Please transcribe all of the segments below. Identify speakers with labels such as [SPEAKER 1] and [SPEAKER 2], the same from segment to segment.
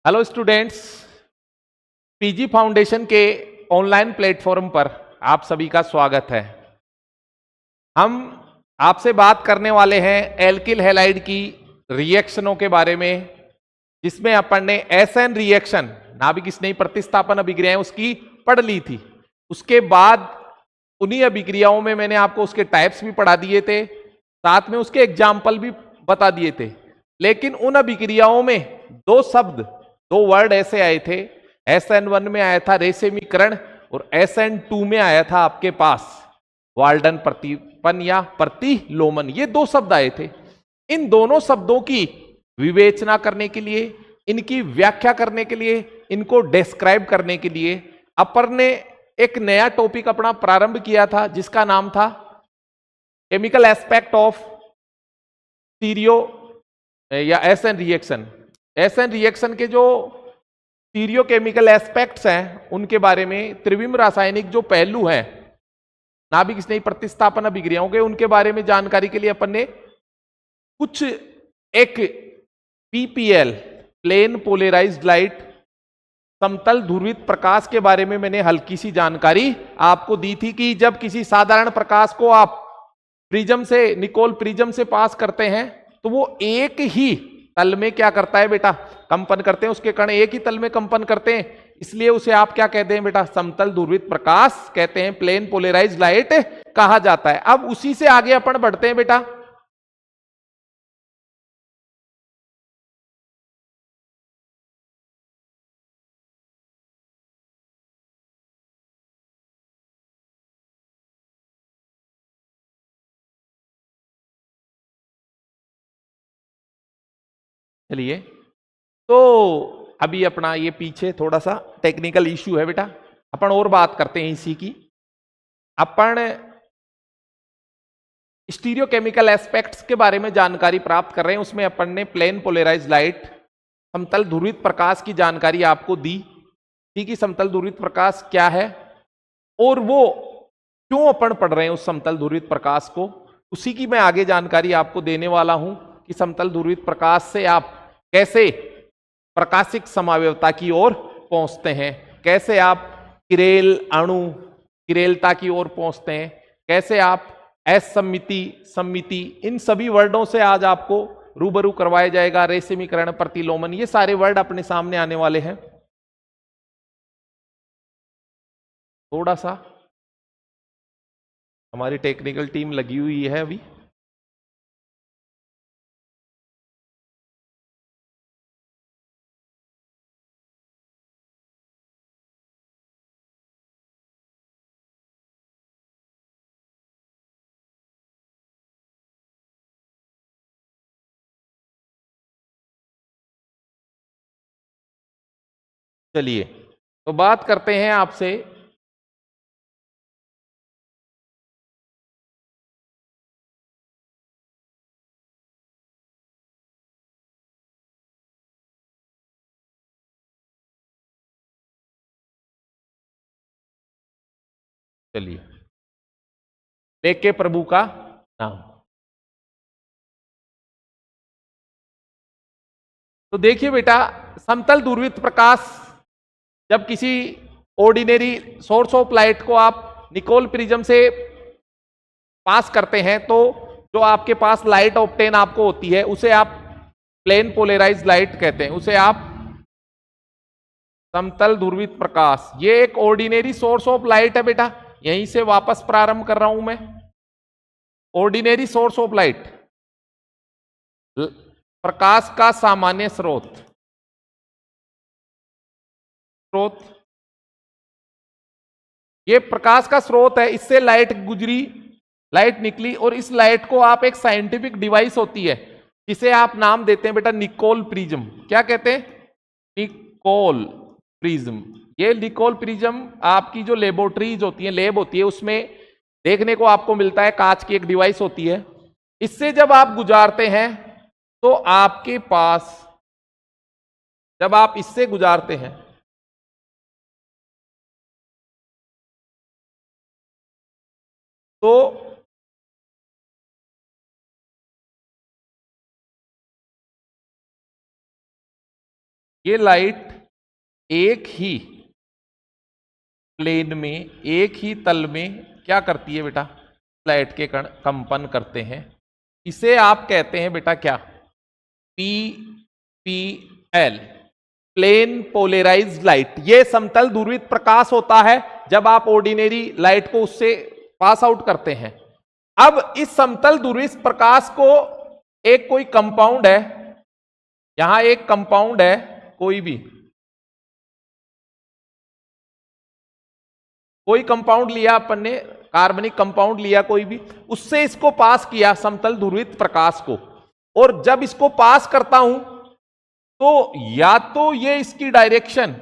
[SPEAKER 1] Hello students, PG foundation के online platform पर आप सभी का स्वागत है। हम आपसे बात करने वाले हैं एल्किल हैलाइड की रिएक्शनों के बारे में, जिसमें अपन ने एसएन रिएक्शन नाभिक स्नेही प्रतिस्थापन अभिक्रियाएं उसकी पढ़ ली थी। उसके बाद उन्हीं अभिक्रियाओं में मैंने आपको उसके टाइप्स भी पढ़ा दिए थे, साथ में उसके एग्जाम्पल भी बता दिए थे। लेकिन उन अभिक्रियाओं में दो वर्ड ऐसे आए थे। SN1 में आया था रेशमीकरण और SN2 में आया था आपके पास वाल्डन प्रतिपन या प्रतिलोमन। ये दो शब्द आए थे। इन दोनों शब्दों की विवेचना करने के लिए, इनकी व्याख्या करने के लिए, इनको डिस्क्राइब करने के लिए अपन ने एक नया टॉपिक अपना प्रारंभ किया था, जिसका नाम था केमिकल एस्पेक्ट ऑफ स्टीरियो या एसएन रिएक्शन। एसएन रिएक्शन के जो स्टीरियो केमिकल एस्पेक्ट्स हैं, उनके बारे में त्रिविम रासायनिक जो पहलू हैं नाभिक स्नेही प्रतिस्थापन अभिक्रियाओं के, उनके बारे में जानकारी के लिए अपन ने कुछ एक पीपीएल प्लेन पोलराइज्ड लाइट समतल ध्रुवित प्रकाश के बारे में मैंने हल्की सी जानकारी आपको दी थी कि जब किसी साधारण प्रकाश को आप प्रिज्म से, निकोल प्रिज्म से पास करते हैं, तो वो एक ही तल में क्या करता है बेटा, कंपन करते हैं। उसके कण एक ही तल में कंपन करते हैं, इसलिए उसे आप क्या कहते हैं बेटा, समतल ध्रुवित प्रकाश कहते हैं, प्लेन पोलराइज्ड लाइट कहा जाता है। अब उसी से आगे अपन बढ़ते हैं बेटा। चलिए, तो अभी अपना ये पीछे थोड़ा सा टेक्निकल इश्यू है बेटा, अपन और बात करते हैं इसी की। अपन स्टीरियो केमिकल एस्पेक्ट्स के बारे में जानकारी प्राप्त कर रहे हैं। उसमें अपन ने प्लेन पोलराइज्ड लाइट, समतल ध्रुवित प्रकाश की जानकारी आपको दी थी कि समतल ध्रुवित प्रकाश क्या है और वो क्यों अपन पढ़ रहे हैं उस समतल ध्रुवित प्रकाश को। उसी की मैं आगे जानकारी आपको देने वाला हूं कि समतल ध्रुवित प्रकाश से आप कैसे प्रकाशिक समावयवता की ओर पहुंचते हैं, कैसे आप किरेल अणु किरेलता की ओर पहुंचते हैं, कैसे आप असम्मिति, सम्मिति, इन सभी वर्डों से आज आपको रूबरू करवाया जाएगा। रेशमीकरण, प्रतिलोमन, ये सारे वर्ड अपने सामने आने वाले हैं। थोड़ा सा हमारी टेक्निकल टीम लगी हुई है अभी। चलिए, तो बात करते हैं आपसे चलिए, लेके प्रभु का नाम। तो देखिए बेटा, समतल ध्रुवित प्रकाश जब किसी ऑर्डिनरी सोर्स ऑफ लाइट को आप निकोल प्रिज्म से पास करते हैं, तो जो आपके पास लाइट ऑप्टेन आपको होती है, उसे आप प्लेन पोलराइज्ड लाइट कहते हैं, उसे आप समतल ध्रुवित प्रकाश। ये एक ऑर्डिनरी सोर्स ऑफ लाइट है बेटा, यहीं से वापस प्रारंभ कर रहा हूं मैं। ऑर्डिनरी सोर्स ऑफ लाइट, प्रकाश का सामान्य स्रोत, ये प्रकाश का स्रोत है, इससे लाइट गुजरी, लाइट निकली, और इस लाइट को आप एक साइंटिफिक डिवाइस होती है जिसे आप नाम देते हैं बेटा निकोल प्रिज्म। क्या कहते हैं? Nicol prism. ये निकोल प्रिज्म आपकी जो लेबोरेटरीज होती है, लैब होती है, उसमें देखने को आपको मिलता है, कांच की एक डिवाइस होती है। इससे जब आप गुजारते हैं तो आपके पास, जब आप इससे गुजारते हैं तो ये लाइट एक ही प्लेन में, एक ही तल में क्या करती है बेटा, लाइट के कण कंपन करते हैं। इसे आप कहते हैं बेटा क्या, PPL, प्लेन पोलराइज्ड लाइट। ये समतल ध्रुवित प्रकाश होता है जब आप ऑर्डिनरी लाइट को उससे पास आउट करते हैं। अब इस समतल ध्रुवित प्रकाश को एक कोई कंपाउंड है, यहां एक कंपाउंड है, कोई कंपाउंड लिया अपन ने, कार्बनिक कंपाउंड लिया कोई भी, उससे इसको पास किया समतल ध्रुवित प्रकाश को, और जब इसको पास करता हूं तो या तो ये इसकी डायरेक्शन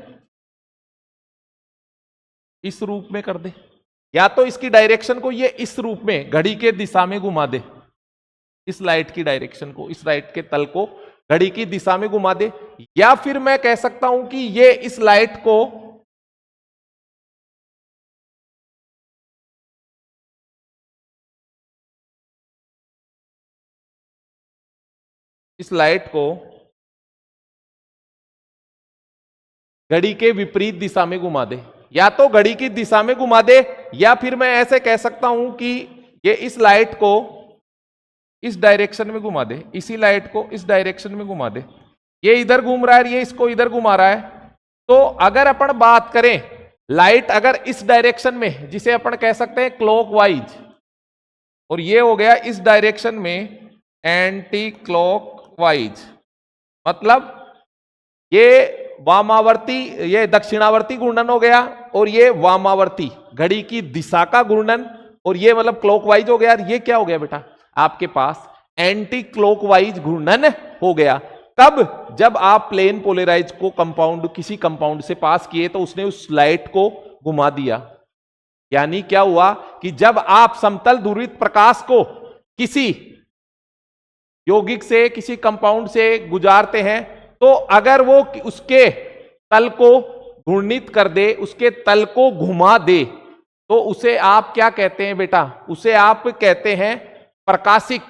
[SPEAKER 1] इस रूप में कर दे, या तो इसकी डायरेक्शन को ये इस रूप में घड़ी के दिशा में घुमा दे, इस लाइट की डायरेक्शन को, इस लाइट के तल को घड़ी की दिशा में घुमा दे, या फिर मैं कह सकता हूं कि ये इस लाइट को घड़ी के विपरीत दिशा में घुमा दे, या तो घड़ी की दिशा में घुमा दे, या फिर मैं ऐसे कह सकता हूं कि ये इस लाइट को इस डायरेक्शन में घुमा दे, इसी लाइट को इस डायरेक्शन में घुमा दे। ये इधर घूम रहा है, ये इसको इधर घुमा रहा है। तो अगर अपन बात करें, लाइट अगर इस डायरेक्शन में, जिसे अपन कह सकते हैं क्लॉकवाइज, और ये हो गया इस डायरेक्शन में एंटी क्लॉकवाइज, मतलब ये वामावर्ती, ये दक्षिणावर्ती घूर्णन हो गया, और ये वामावर्ती घड़ी की दिशा का घूर्णन, और ये मतलब क्लॉकवाइज हो गया। ये क्या हो गया बेटा, आपके पास एंटी क्लॉकवाइज घूर्णन हो गया। कब, जब आप प्लेन पोलराइज को कंपाउंड, किसी कंपाउंड से पास किए तो उसने उस लाइट को घुमा दिया। यानी क्या हुआ कि जब आप समतल ध्रुवित प्रकाश को किसी यौगिक से, किसी कंपाउंड से गुजारते हैं, तो अगर वो उसके तल को घूर्णित कर दे, उसके तल को घुमा दे, तो उसे आप क्या कहते हैं बेटा, उसे आप कहते हैं प्रकाशिक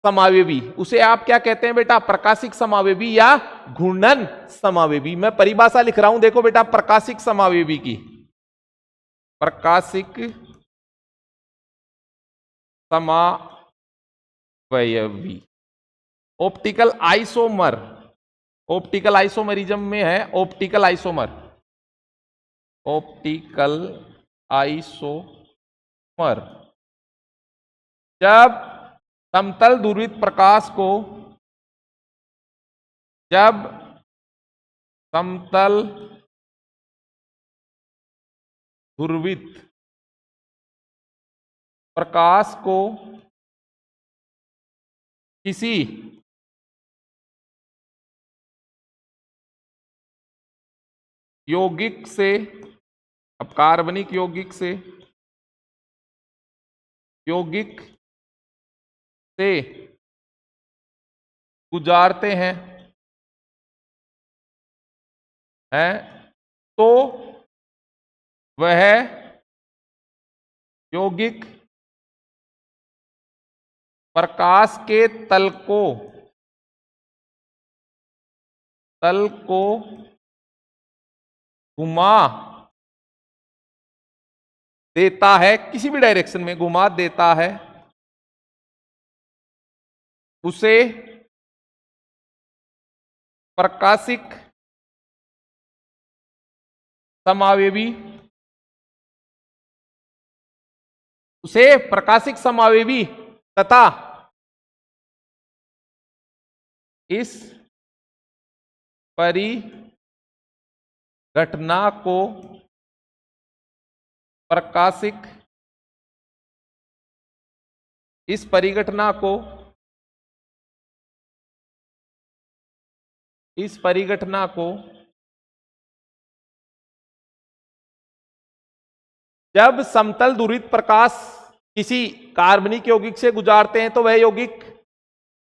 [SPEAKER 1] समावेवी। उसे आप क्या कहते हैं बेटा, प्रकाशिक समावेवी या घूर्णन समावेवी। मैं परिभाषा लिख रहा हूं, देखो बेटा, प्रकाशिक समावेवी की, प्रकाशिक समावयवी। ऑप्टिकल आइसोमर, ऑप्टिकल आइसोमरिज्म में है ऑप्टिकल आइसोमर, ऑप्टिकल आइसोमर। जब समतल ध्रुवित प्रकाश को, जब समतल ध्रुवित प्रकाश को किसी यौगिक से, अब कार्बनिक यौगिक से, यौगिक से गुजारते हैं तो वह यौगिक प्रकाश के तल को घुमा देता है, किसी भी डायरेक्शन में घुमा देता है, उसे प्रकाशिक समावेवी, उसे प्रकाशिक समावेवी तथा इस परिघटना को प्रकाशिक, इस परिघटना को, इस परिघटना को जब समतल ध्रुवित प्रकाश किसी कार्बनिक यौगिक से गुजारते हैं तो वह यौगिक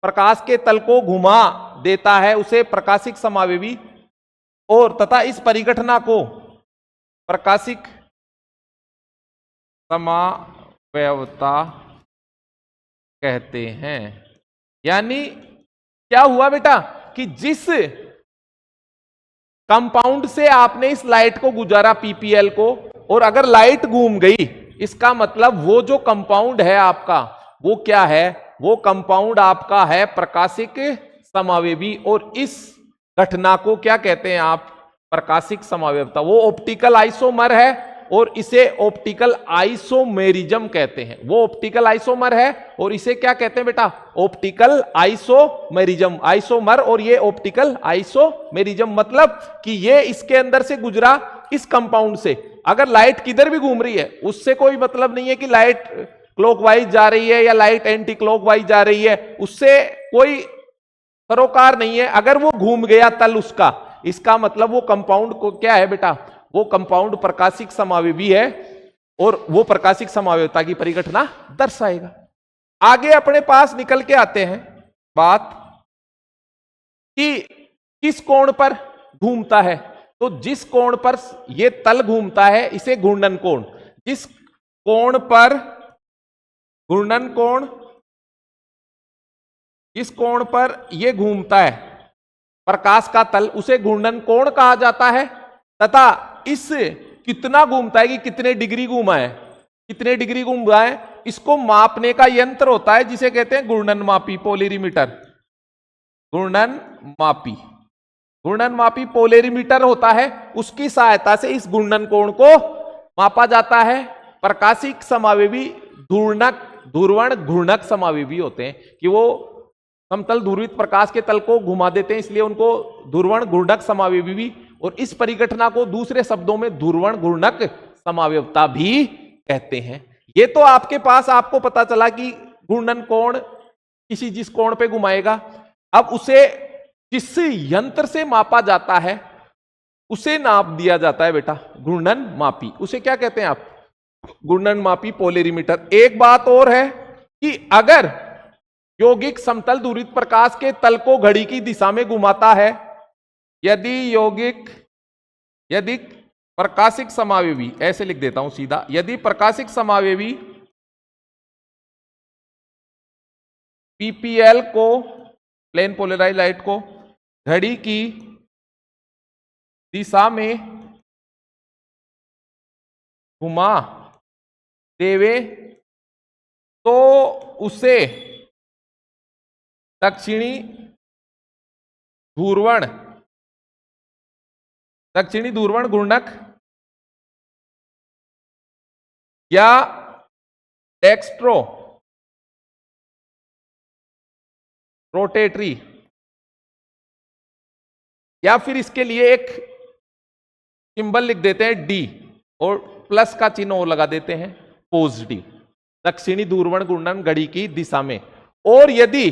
[SPEAKER 1] प्रकाश के तल को घुमा देता है, उसे प्रकाशिक समावेवी, और तथा इस परिघटना को प्रकाशिक समावयवता कहते हैं। यानी क्या हुआ बेटा कि जिस कंपाउंड से आपने इस लाइट को गुजारा पीपीएल को, और अगर लाइट घूम गई इसका मतलब वो जो कंपाउंड है आपका वो क्या है, वो कंपाउंड आपका है प्रकाशिक समावेवी। और इस घटना को क्या कहते हैं आप, प्रकाशिक समावेवता। वो ऑप्टिकल आइसोमर है और इसे ऑप्टिकल आइसोमेरिज्म कहते हैं। वो ऑप्टिकल आइसोमर है और इसे क्या कहते हैं बेटा, ऑप्टिकल आइसोमेरिज्म। आइसोमर और ये ऑप्टिकल आइसोमेरिज्म, मतलब कि ये इसके अंदर से गुजरा इस कंपाउंड से। अगर लाइट किधर भी घूम रही है उससे कोई मतलब नहीं है कि लाइट क्लॉकवाइज जा रही है या लाइट एंटी क्लॉकवाइज जा रही है, उससे कोई सरोकार नहीं है। अगर वो घूम गया तल उसका, इसका मतलब वो कंपाउंड को क्या है बेटा, वो कंपाउंड प्रकाशिक समावेवी है और वो प्रकाशिक समावेवता की परिघटना दर्शाएगा। आगे अपने पास निकल के आते हैं बात कि किस कोण पर घूमता है। तो जिस कोण पर ये तल घूमता है इसे घूर्णन कोण। जिस कोण पर घूर्णन कोण, इस कोण पर यह घूमता है प्रकाश का तल, उसे घूर्णन कोण कहा जाता है। तथा इस कितना घूमता है कि कितने डिग्री घूमा है, कितने डिग्री घूमा है, इसको मापने का यंत्र होता है जिसे कहते हैं घूर्णन मापी, पोलेरीमीटर। घूर्णन मापी, घूर्णन मापी पोलेरीमीटर होता है। उसकी सहायता से इस घूर्णन कोण को मापा जाता है। प्रकाशिक समावेवी घूर्णक, ध्रुवण घूर्णक समावेवी होते हैं कि वो समतल ध्रुवित प्रकाश के तल को घुमा देते हैं, इसलिए उनको ध्रुवण घूर्णक समावेवी भी, और इस परिघटना को दूसरे शब्दों में ध्रुवण घूर्णक समावेवता भी कहते हैं। ये तो आपके पास आपको पता चला कि घूर्णन कोण किसी जिस कोण पे घुमाएगा, अब उसे जिस यंत्र से मापा जाता है उसे नाप दिया जाता है बेटा घूर्णन मापी। उसे क्या कहते हैं आप, घूर्णन मापी पोलेरीमीटर। एक बात और है कि अगर यौगिक समतल ध्रुवित प्रकाश के तल को घड़ी की दिशा में घुमाता है, यदि प्रकाशिक समावेवी, ऐसे लिख देता हूं सीधा, यदि प्रकाशिक समावेवी पीपीएल को, प्लेन पोलराइज लाइट को घड़ी की दिशा में घुमा देवे तो उसे दक्षिणी ध्रुवण घूर्णक या डेक्स्ट्रो रोटेटरी, या फिर इसके लिए एक सिंबल लिख देते हैं डी और प्लस का चिन्ह और लगा देते हैं पॉजिटिव, दक्षिणी ध्रुवण घूर्णन घड़ी की दिशा में। और यदि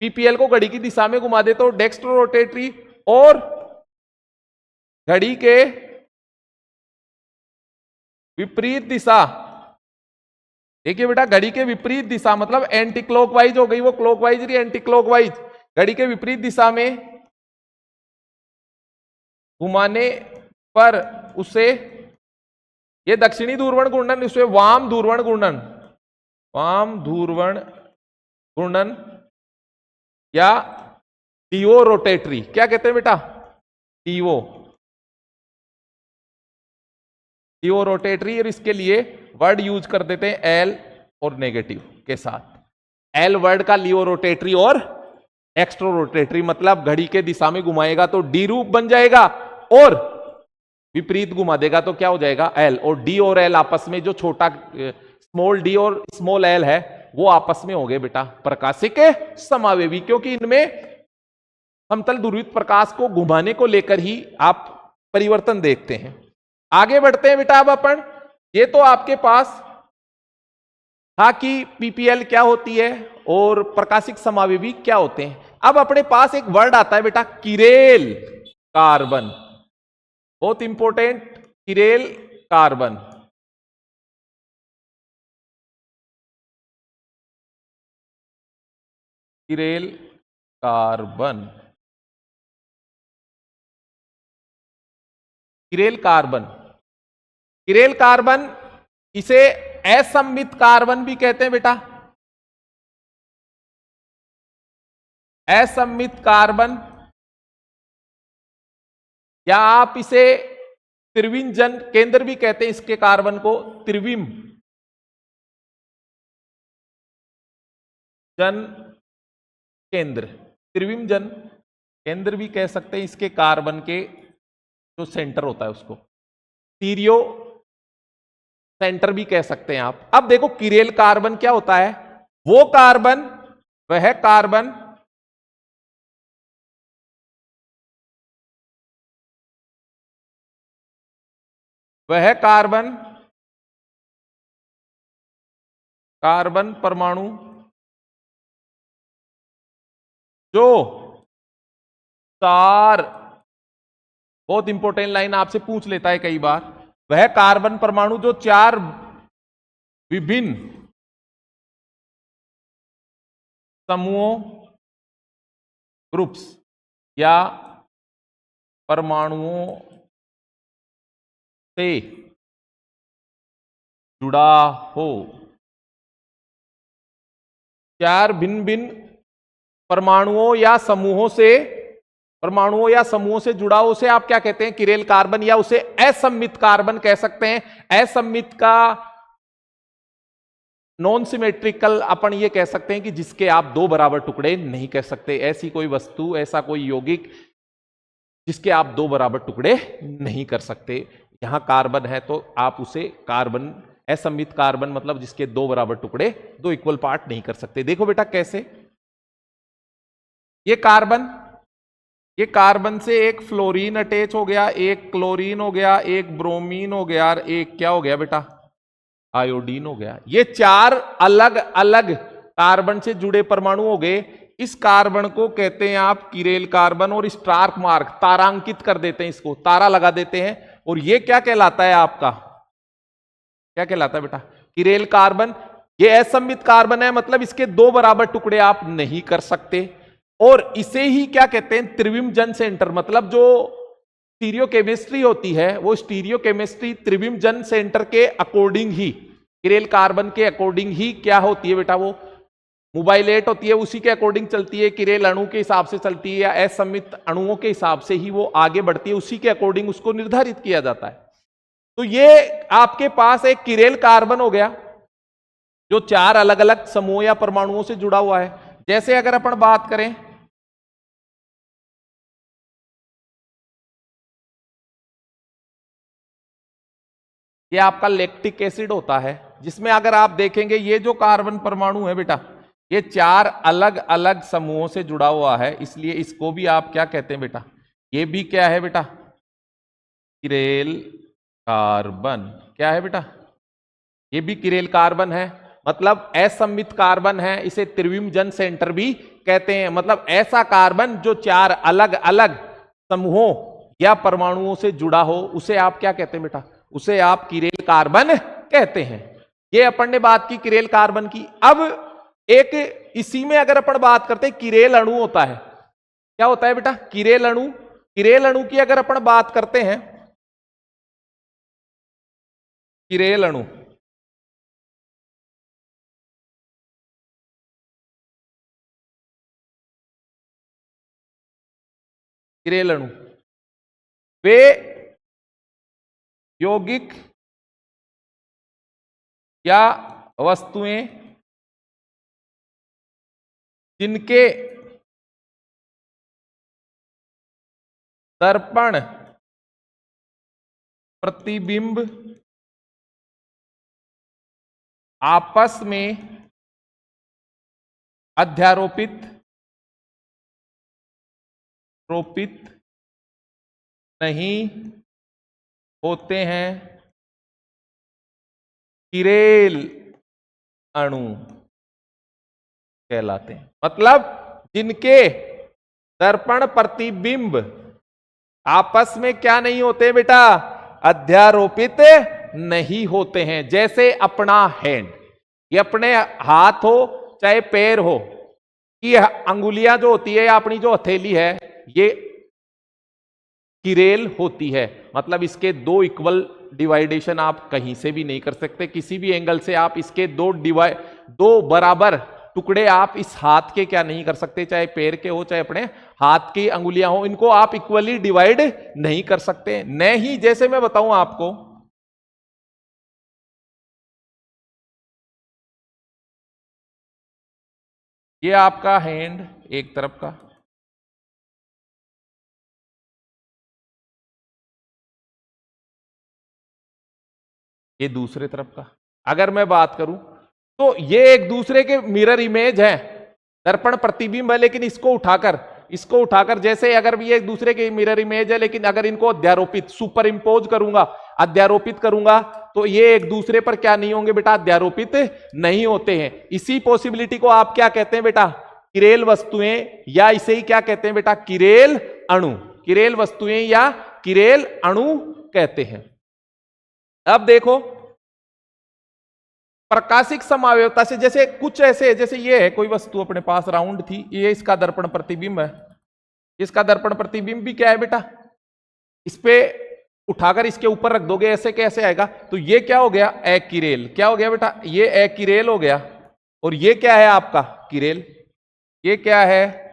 [SPEAKER 1] पीपीएल को घड़ी की दिशा में घुमा दे तो डेक्स्ट्रो रोटेटरी, और घड़ी के विपरीत दिशा, देखिए बेटा घड़ी के विपरीत दिशा मतलब एंटी क्लॉकवाइज हो गई, वो क्लॉकवाइज रही एंटी क्लॉकवाइज, घड़ी के विपरीत दिशा में घुमाने पर उसे, ये दक्षिणी ध्रुवण घूर्णन, उसे वाम ध्रुवण घूर्णन या डीओ रोटेटरी, क्या कहते हैं बेटा, डीओ रोटेटरी। और इसके लिए वर्ड यूज कर देते हैं एल और नेगेटिव के साथ। एल वर्ड का लियो रोटेटरी और एक्स्ट्रो रोटेटरी, मतलब घड़ी के दिशा में घुमाएगा तो डी रूप बन जाएगा और विपरीत घुमा देगा तो क्या हो जाएगा एल। और डी और एल आपस में, जो छोटा स्मॉल डी और स्मॉल एल है वो आपस में हो गए बेटा प्रकाशिक समावेवी, क्योंकि इनमें समतल ध्रुवित प्रकाश को घुमाने को लेकर ही आप परिवर्तन देखते हैं। आगे बढ़ते हैं बेटा अब अपन, ये तो आपके पास था कि पीपीएल क्या होती है और प्रकाशिक समावेवी क्या होते हैं। अब अपने पास एक वर्ड आता है बेटा किरेल कार्बन, बहुत important, chiral carbon. Chiral carbon, chiral carbon, chiral carbon, इसे असममित कार्बन भी कहते हैं बेटा, असममित कार्बन या आप इसे त्रिविम जन केंद्र भी कहते हैं, इसके कार्बन को त्रिविम जन केंद्र, त्रिविम जन केंद्र भी कह सकते हैं। इसके कार्बन के जो सेंटर होता है उसको स्टीरियो सेंटर भी कह सकते हैं आप। अब देखो किरेल कार्बन क्या होता है, वो कार्बन, वह कार्बन कार्बन परमाणु जो चार, बहुत इंपॉर्टेंट लाइन आपसे पूछ लेता है कई बार, वह कार्बन परमाणु जो चार विभिन्न समूहों, ग्रुप्स या परमाणुओं से जुड़ा हो, चार भिन्न भिन्न परमाणुओं या समूहों से जुड़ा हो, उसे आप क्या कहते हैं, किरेल कार्बन, या उसे असममित कार्बन कह सकते हैं। असममित का नॉन सिमेट्रिकल अपन ये कह सकते हैं कि जिसके आप दो बराबर टुकड़े नहीं कर सकते, ऐसी कोई वस्तु, ऐसा कोई यौगिक जिसके आप दो बराबर टुकड़े नहीं कर सकते। यहां कार्बन है तो आप उसे कार्बन, असममित कार्बन मतलब जिसके दो बराबर टुकड़े, दो इक्वल पार्ट नहीं कर सकते। देखो बेटा कैसे, ये कार्बन से एक फ्लोरीन अटैच हो गया, एक क्लोरीन हो गया, एक ब्रोमीन हो गया, और एक क्या हो गया बेटा, आयोडीन हो गया। ये चार अलग अलग कार्बन से जुड़े परमाणु हो गए। इस कार्बन को कहते हैं आप किरेल कार्बन, और स्टार मार्क तारांकित कर देते हैं, इसको तारा लगा देते हैं, और ये क्या कहलाता है आपका, क्या कहलाता है बेटा, किरेल कार्बन। ये असममित कार्बन है, मतलब इसके दो बराबर टुकड़े आप नहीं कर सकते, और इसे ही क्या कहते हैं, त्रिविम जन सेंटर, मतलब जो स्टीरियो केमिस्ट्री होती है, वो स्टीरियो केमिस्ट्री त्रिविम जन सेंटर के अकॉर्डिंग ही, किरेल कार्बन के अकॉर्डिंग ही क्या होती है बेटा, वो मोबाइलेट होती है, उसी के अकॉर्डिंग चलती है, किरेल अणु के हिसाब से चलती है, या असममित अणुओं के हिसाब से ही वो आगे बढ़ती है, उसी के अकॉर्डिंग उसको निर्धारित किया जाता है। तो ये आपके पास एक किरेल कार्बन हो गया जो चार अलग अलग समूह या परमाणुओं से जुड़ा हुआ है। जैसे अगर अपन बात करें, ये आपका लैक्टिक एसिड होता है, जिसमें अगर आप देखेंगे ये जो कार्बन परमाणु है बेटा, ये चार अलग अलग समूहों से जुड़ा हुआ है, इसलिए इसको भी आप क्या कहते हैं बेटा, ये भी क्या है बेटा, किरेल कार्बन। क्या है बेटा, ये भी किरेल कार्बन है, मतलब असममित कार्बन है, इसे त्रिविम जन सेंटर भी कहते हैं। मतलब ऐसा कार्बन जो चार अलग अलग समूहों या परमाणुओं से जुड़ा हो, उसे आप क्या कहते हैं बेटा, उसे आप किरेल कार्बन कहते हैं। ये अपन ने बात की किरेल कार्बन की। अब एक इसी में अगर अपन बात करते हैं, किरेल अणु होता है, क्या होता है बेटा, किरेल अणु। किरेल अणु की अगर अपन बात करते हैं, किरेल अणु, किरेल अणु वे यौगिक या वस्तुएं जिनके दर्पण प्रतिबिंब आपस में अध्यारोपित नहीं होते हैं, किरेल अणु कहलाते हैं। मतलब जिनके दर्पण प्रतिबिंब आपस में क्या नहीं होते बेटा, अध्यारोपित नहीं होते हैं। जैसे अपना हैंड, ये अपने हाथ हो चाहे पैर हो, ये अंगुलियां जो होती है, अपनी जो हथेली है, ये किरेल होती है। मतलब इसके दो इक्वल डिवाइडेशन आप कहीं से भी नहीं कर सकते, किसी भी एंगल से आप इसके दो बराबर टुकड़े आप इस हाथ के क्या नहीं कर सकते, चाहे पैर के हो चाहे अपने हाथ की अंगुलियां हो, इनको आप इक्वली डिवाइड नहीं कर सकते। नहीं, जैसे मैं बताऊं आपको, ये आपका हैंड एक तरफ का, ये दूसरे तरफ का। अगर मैं बात करूं तो ये एक दूसरे के मिरर इमेज है, दर्पण प्रतिबिंब है, लेकिन इसको उठाकर जैसे अगर ये एक दूसरे के मिरर इमेज है, लेकिन अगर इनको अध्यारोपित सुपर इंपोज करूंगा, अध्यारोपित करूंगा, तो ये एक दूसरे पर क्या नहीं होंगे बेटा, अध्यारोपित नहीं होते हैं। इसी पॉसिबिलिटी को आप क्या कहते हैं बेटा, किरेल वस्तुएं, या इसे ही क्या कहते हैं बेटा, किरेल अणु। किरेल वस्तुएं या किरेल अणु कहते हैं। अब देखो, प्रकाशिक समावयवता से जैसे कुछ ऐसे, जैसे ये है कोई वस्तु अपने पास राउंड थी, ये इसका दर्पण प्रतिबिंब है, इसका दर्पण प्रतिबिंब भी क्या है बेटा, इस पे उठाकर इसके ऊपर रख दोगे, ऐसे कैसे आएगा, तो ये क्या हो गया, एक्यूरेल। क्या हो गया बेटा, ये एक्यूरेल हो गया। और ये क्या है आपका किरेल, ये क्या है,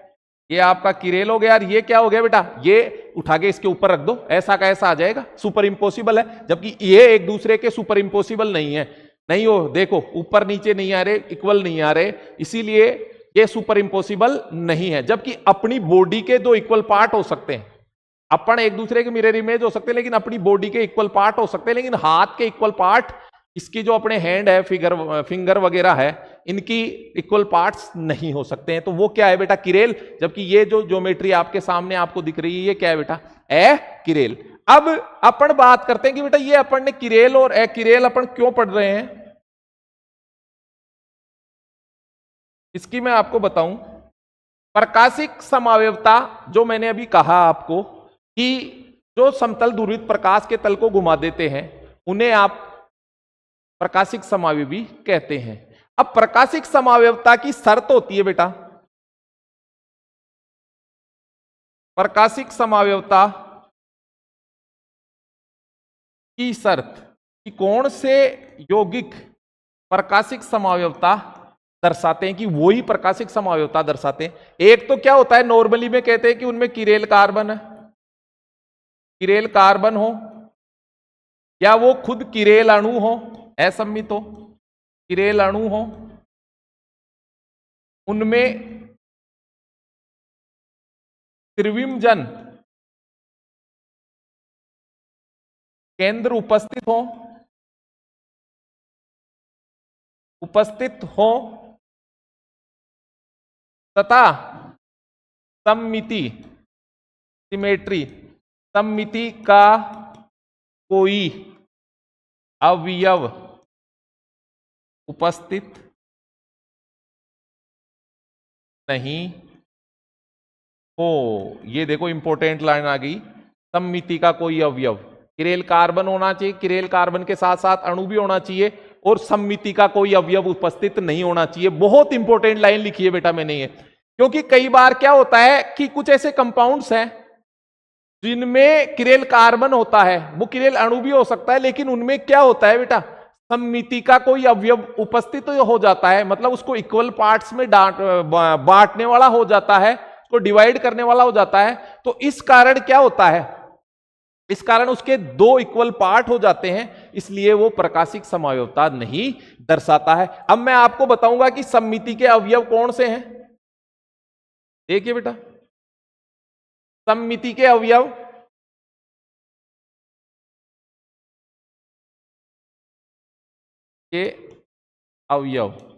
[SPEAKER 1] ये आपका किरेल हो गया। और ये क्या हो गया बेटा, ये उठा के इसके ऊपर रख दो, ऐसा का ऐसा आ जाएगा, सुपर इंपोसिबल है। जबकि ये एक दूसरे के सुपर इंपोसिबल नहीं है, नहीं हो, देखो ऊपर नीचे नहीं आ रहे, इक्वल नहीं आ रहे, इसीलिए ये सुपर इंपोसिबल नहीं है। जबकि अपनी बॉडी के दो इक्वल पार्ट हो सकते हैं, अपन एक दूसरे के मिरर इमेज हो सकते हैं, लेकिन अपनी बॉडी के इक्वल पार्ट हो सकते हैं, लेकिन हाथ के इक्वल पार्ट, इसकी जो अपने हैंड है, फिंगर वगैरह है, इनकी इक्वल पार्ट्स नहीं हो सकते हैं। तो वो क्या है बेटा, किरेल। जबकि ये जो ज्योमेट्री आपके सामने आपको दिख रही है, ये क्या है बेटा, किरेल। अब अपन बात करते हैं कि बेटा ये अपन ने किरेल और किरेल अपन क्यों पढ़ रहे हैं, इसकी मैं आपको बताऊं। प्रकाशिक समावयवता, जो मैंने अभी कहा आपको कि जो समतल ध्रुवित प्रकाश के तल को घुमा देते हैं, उन्हें आप प्रकाशिक समावयवी कहते हैं। अब प्रकाशिक समावयवता की शर्त होती है बेटा, प्रकाशिक समावयवता की शर्त कि कौन से यौगिक प्रकाशिक समावयवता दर्शाते हैं, कि वही प्रकाशिक समावयवता दर्शाते हैं। एक तो क्या होता है, नॉर्मली में कहते हैं कि उनमें किरेल कार्बन है, किरेल कार्बन हो, या वो खुद किरेल अणु हो, असम्मित हो, किरेल अणु हो, उनमें त्रिविमजन केंद्र उपस्थित हो तथा सममिति, सिमेट्री, सममिति का कोई अवयव उपस्थित नहीं हो। ये देखो इंपॉर्टेंट लाइन आ गई, सममिति का कोई अवयव, किरेल कार्बन होना चाहिए, किरेल कार्बन के साथ साथ अणु भी होना चाहिए, और सममिति का कोई अवयव उपस्थित नहीं होना चाहिए। बहुत इंपॉर्टेंट लाइन लिखी है बेटा मैंने ये, क्योंकि कई बार क्या होता है कि कुछ ऐसे कंपाउंड्स हैं जिनमें किरेल कार्बन होता है, वो किरेल अणु भी हो सकता है, लेकिन उनमें क्या होता है बेटा, सममिति का कोई अवयव उपस्थित हो जाता है, मतलब उसको इक्वल पार्ट्स में बांटने वाला हो जाता है, उसको डिवाइड करने वाला हो जाता है। तो इस कारण क्या होता है, इस कारण उसके दो इक्वल पार्ट हो जाते हैं, इसलिए वो प्रकाशिक समावयवता नहीं दर्शाता है। अब मैं आपको बताऊंगा कि सममिति के अवयव कौन से हैं। देखिए बेटा, सममिति के अवयव, के अवयव,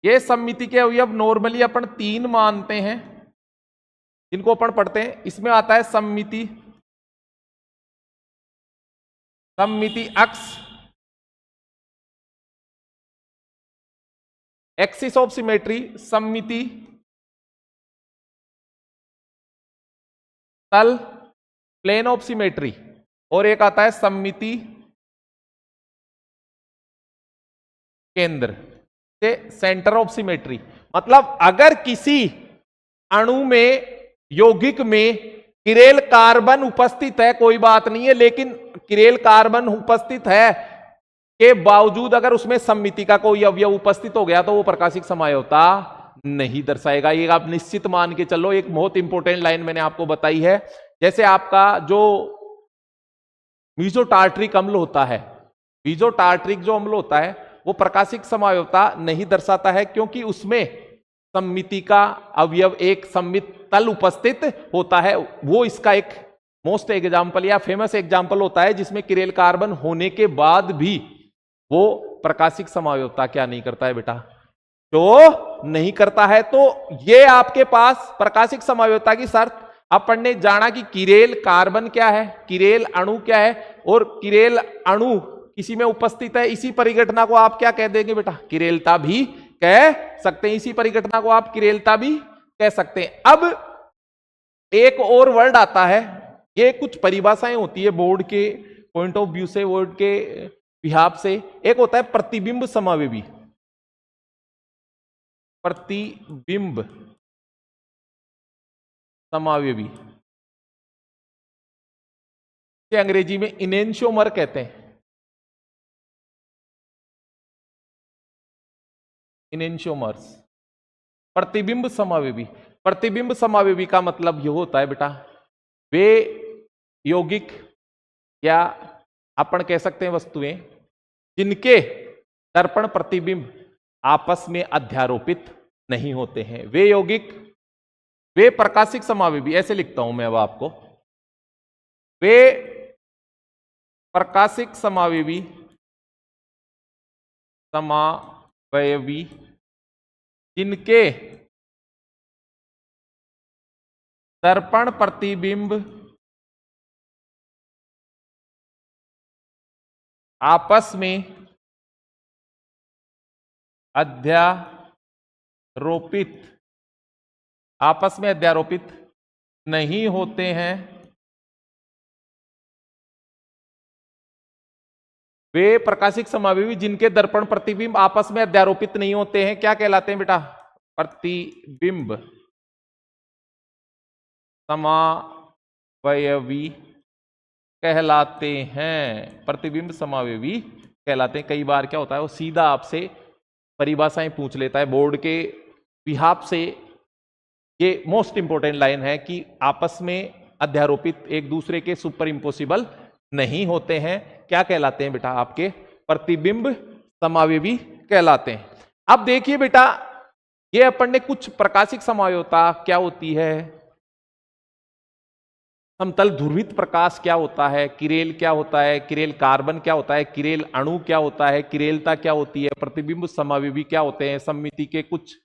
[SPEAKER 1] ये सममिति के अवयव नॉर्मली अपन तीन मानते हैं, जिनको अपन पढ़ते हैं। इसमें आता है सममिति, सममिति अक्ष, एक्सिस ऑफ सिमेट्री, सममिति तल, प्लेन ऑफ सिमेट्री, और एक आता है सममिति केंद्र से सेंटर ऑफ सिमेट्री। मतलब अगर किसी अणु में, यौगिक में किरेल कार्बन उपस्थित है, कोई बात नहीं है, लेकिन किरेल कार्बन उपस्थित है, के बावजूद अगर उसमें सममिति का कोई अवयव उपस्थित हो गया तो वो प्रकाशिक समझौता नहीं दर्शाएगा। ये आप निश्चित मान के चलो। एक बहुत इंपॉर्टेंट लाइन मैंने आपको बताई है, जैसे आपका जो मीजोटार्ट्रिक अम्ल होता है, मीजोटार्ट्रिक जो अम्ल होता है वो प्रकाशिक समझौता नहीं दर्शाता है, क्योंकि उसमें सममिति का अवयव एक सममित तल उपस्थित होता है। वो इसका एक मोस्ट एग्जाम्पल या फेमस एग्जाम्पल होता है, जिसमें किरेल कार्बन होने के बाद भी वो प्रकाशिक समझौता क्या नहीं करता है बेटा, तो नहीं करता है। तो ये आपके पास प्रकाशिक समझौता की शर्त अपन ने जाना कि किरेल कार्बन क्या है, किरेल अणु क्या है, और किरेल अणु किसी में उपस्थित है, इसी परिघटना को आप क्या कह देंगे बेटा, किरेलता भी कह सकते हैं। इसी परिघटना को आप किरेलता भी कह सकते हैं। अब एक और वर्ड आता है, ये कुछ परिभाषाएं होती है बोर्ड के पॉइंट ऑफ व्यू से, बोर्ड के विहाब से। एक होता है प्रतिबिंब समावेवी, प्रतिबिंब समावेवी, इसे अंग्रेजी में इनेंशियोमर कहते हैं, इनेंशियोमर्स। प्रतिबिंब समावेवी, प्रतिबिंब समावेवी का मतलब यह होता है बेटा, वे यौगिक या अपन कह सकते हैं वस्तुएं जिनके दर्पण प्रतिबिंब आपस में अध्यारोपित नहीं होते हैं, वे यौगिक, वे प्रकाशिक समावेवी, ऐसे लिखता हूं मैं अब आपको, वे प्रकाशिक समावेवी समावयवी जिनके दर्पण प्रतिबिंब आपस में अध्यारोपित, आपस में अध्यारोपित नहीं होते हैं, वे प्रकाशिक समावेवी जिनके दर्पण प्रतिबिंब आपस में अध्यारोपित नहीं होते हैं क्या कहलाते हैं बेटा, प्रतिबिंब समावयवी कहलाते हैं, प्रतिबिंब समावेवी कहलाते हैं। कई बार क्या होता है, वो सीधा आपसे परिभाषाएं पूछ लेता है बोर्ड के बिहाफ से। ये मोस्ट इंपॉर्टेंट लाइन है कि आपस में अध्यारोपित, एक दूसरे के सुपर इम्पोसिबल नहीं होते हैं, क्या कहलाते हैं बेटा, आपके प्रतिबिंब समावेवी कहलाते हैं। अब देखिए बेटा, ये अपन ने कुछ प्रकाशिक समझौता क्या होती है, समतल ध्रुवित प्रकाश क्या होता है, किरेल क्या होता है, किरेल कार्बन क्या होता है, किरेल अणु क्या होता है, किरेलता क्या होती है, प्रतिबिंब समावेवी क्या होते हैं, सममिति के कुछ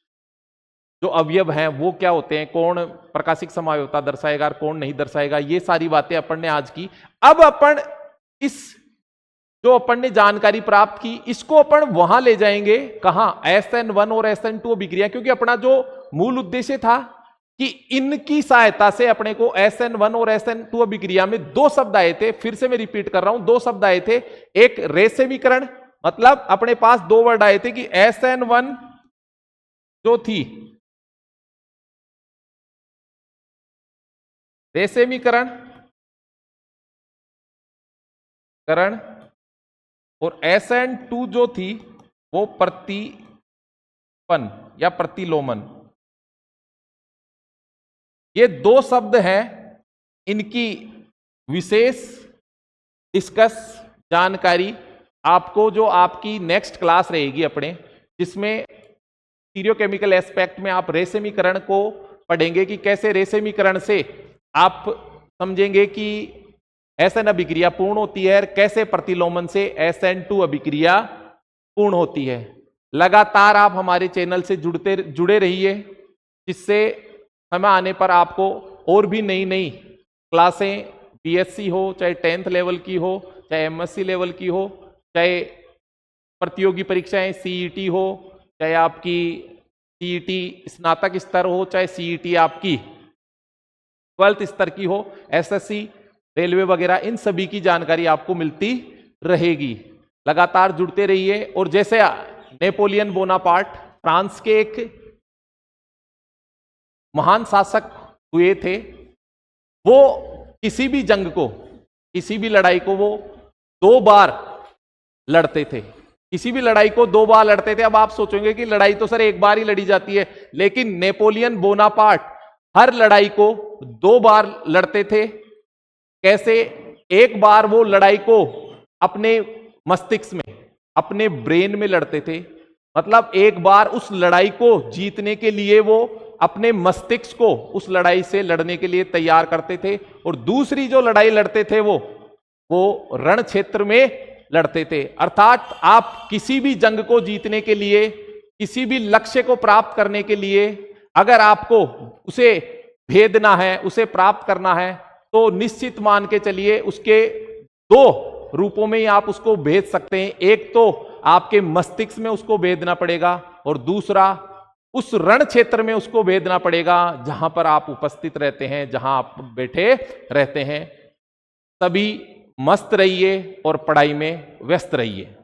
[SPEAKER 1] जो अवयव हैं वो क्या होते हैं, कौन प्रकाशिक समझौता दर्शाएगा और कौन नहीं दर्शाएगा, ये सारी बातें अपन ने आज की। अब अपन इस जो अपन ने जानकारी प्राप्त की, इसको अपन वहां ले जाएंगे, कहां, SN1 और SN2 अभिक्रिया, क्योंकि अपना जो मूल उद्देश्य था कि इनकी सहायता से अपने को SN1 और SN2 अभिक्रिया में दो शब्द आए थे। फिर से मैं रिपीट कर रहा हूं, दो शब्द आए थे, एक रेसेमीकरण, मतलब अपने पास दो वर्ड आए थे कि SN1 जो थी रेसेमीकरण करण, और SN2 जो थी वो प्रतिपन या प्रतिलोमन। ये दो शब्द हैं, इनकी विशेष डिस्कस जानकारी आपको जो आपकी नेक्स्ट क्लास रहेगी अपने, जिसमें स्टीरियोकेमिकल एस्पेक्ट में आप रेसेमीकरण को पढ़ेंगे कि कैसे रेसेमीकरण से आप समझेंगे कि SN अभिक्रिया पूर्ण होती है, कैसे प्रतिलोमन से SN2 अभिक्रिया पूर्ण होती है। लगातार आप हमारे चैनल से जुड़े रहिए, जिससे समय आने पर आपको और भी नई नई क्लासें, BSc हो, चाहे 10th लेवल की हो, चाहे MSc लेवल की हो, चाहे प्रतियोगी परीक्षाएं CET हो, चाहे आपकी CET स्नातक स्तर हो, चाहे CET आपकी 12th स्तर की हो, SSC, रेलवे वगैरह, इन सभी की जानकारी आपको मिलती रहेगी। लगातार जुड़ते रहिए। और जैसे नेपोलियन बोनापार्ट फ्रांस के एक महान शासक हुए थे, वो किसी भी जंग को, किसी भी लड़ाई को वो 2 बार लड़ते थे। किसी भी लड़ाई को 2 बार लड़ते थे। अब आप सोचेंगे कि लड़ाई तो सर एक बार ही लड़ी जाती है, लेकिन नेपोलियन बोनापार्ट हर लड़ाई को 2 बार लड़ते थे। कैसे? एक बार वो लड़ाई को अपने मस्तिष्क में, अपने ब्रेन में लड़ते थे, मतलब एक बार उस लड़ाई को जीतने के लिए वो अपने मस्तिष्क को उस लड़ाई से लड़ने के लिए तैयार करते थे। और दूसरी जो लड़ाई लड़ते थे वो रण क्षेत्र में लड़ते थे। अर्थात आप किसी भी जंग को जीतने के लिए, किसी भी लक्ष्य को प्राप्त करने के लिए, अगर आपको उसे भेदना है, उसे प्राप्त करना है, तो निश्चित मान के चलिए उसके 2 रूपों में ही आप उसको भेद सकते हैं। एक तो आपके मस्तिष्क में उसको भेदना पड़ेगा, और दूसरा उस रण क्षेत्र में उसको भेदना पड़ेगा जहां पर आप उपस्थित रहते हैं, जहां आप बैठे रहते हैं। सभी मस्त रहिए और पढ़ाई में व्यस्त रहिए।